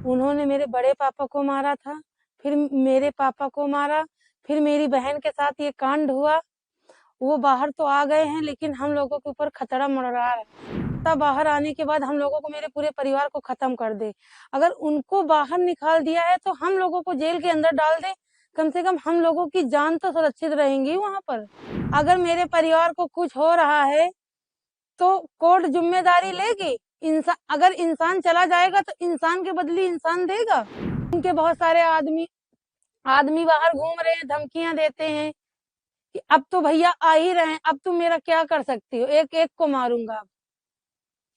उन्होंने मेरे बड़े पापा को मारा था, फिर मेरे पापा को मारा, फिर मेरी बहन के साथ ये कांड हुआ। वो बाहर तो आ गए हैं, लेकिन हम लोगों के ऊपर खतरा मंडरा रहा है। तब बाहर आने के बाद हम लोगों को, मेरे पूरे परिवार को खत्म कर दे। अगर उनको बाहर निकाल दिया है तो हम लोगों को जेल के अंदर डाल दे, कम से कम हम लोगों की जान तो सुरक्षित रहेंगी वहां पर। अगर मेरे परिवार को कुछ हो रहा है तो कोर्ट जिम्मेदारी लेगी। अगर इंसान चला जाएगा तो इंसान के बदले इंसान देगा। उनके बहुत सारे आदमी बाहर घूम रहे हैं, धमकियां देते हैं कि अब तो भैया आ ही रहे हैं, अब तुम मेरा क्या कर सकती हो, एक एक को मारूंगा।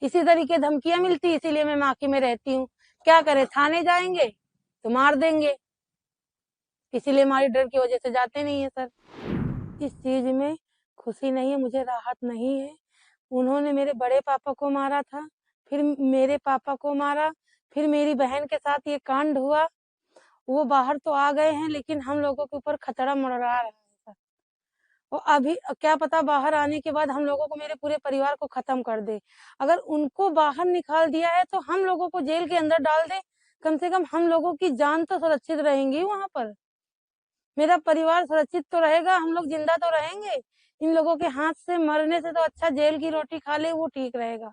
इसी तरीके धमकियां मिलती, इसीलिए मैं माकी में रहती हूँ। क्या करे, थाने जाएंगे तो मार देंगे, इसीलिए हमारी डर की वजह से जाते नहीं है सर। इस चीज में खुशी नहीं है, मुझे राहत नहीं है। उन्होंने मेरे बड़े पापा को मारा था, फिर मेरे पापा को मारा, फिर मेरी बहन के साथ ये कांड हुआ। वो बाहर तो आ गए हैं, लेकिन हम लोगों के ऊपर खतरा मंडरा रहा है सर। और अभी क्या पता बाहर आने के बाद हम लोगों को, मेरे पूरे परिवार को खत्म कर दे। अगर उनको बाहर निकाल दिया है तो हम लोगों को जेल के अंदर डाल दे, कम से कम हम लोगों की जान तो सुरक्षित रहेंगी वहां पर। मेरा परिवार सुरक्षित तो रहेगा, हम लोग जिंदा तो रहेंगे। इन लोगों के हाथ से मरने से तो अच्छा जेल की रोटी खा ले, वो ठीक रहेगा।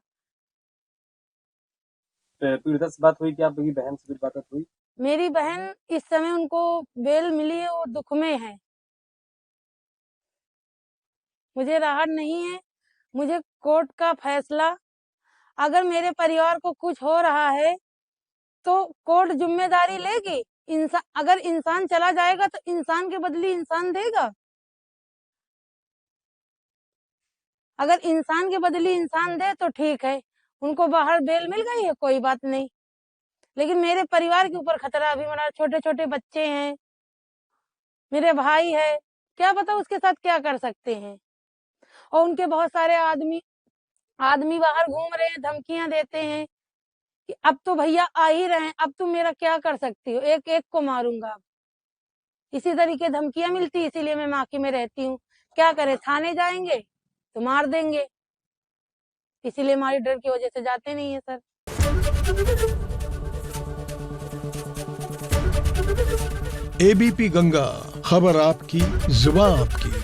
पीड़िता से बात हुई क्या? आपकी बहन से कुछ बात हुई? मेरी बहन इस समय उनको बेल मिली है, वो दुख में है। मुझे राहत नहीं है, मुझे कोर्ट का फैसला, अगर मेरे परिवार को कुछ हो रहा है तो कोर्ट जिम्मेदारी लेगी। अगर इंसान चला जाएगा तो इंसान के बदले इंसान देगा। अगर इंसान के बदले इंसान दे तो ठीक है, उनको बाहर बेल मिल गई है, कोई बात नहीं। लेकिन मेरे परिवार के ऊपर खतरा अभी बना, छोटे छोटे बच्चे हैं, मेरे भाई है, क्या पता उसके साथ क्या कर सकते हैं। और उनके बहुत सारे आदमी बाहर घूम रहे हैं, धमकियां देते हैं कि अब तो भैया आ ही रहे हैं, अब तुम मेरा क्या कर सकती हो, एक एक को मारूंगा। इसी तरीके धमकियां मिलती, इसीलिए मैं माकी में रहती हूँ। क्या करे, थाने जाएंगे तो मार देंगे, इसीलिए हमारी डर की वजह से जाते नहीं है सर। एबीपी गंगा, खबर आपकी, जुबान आपकी।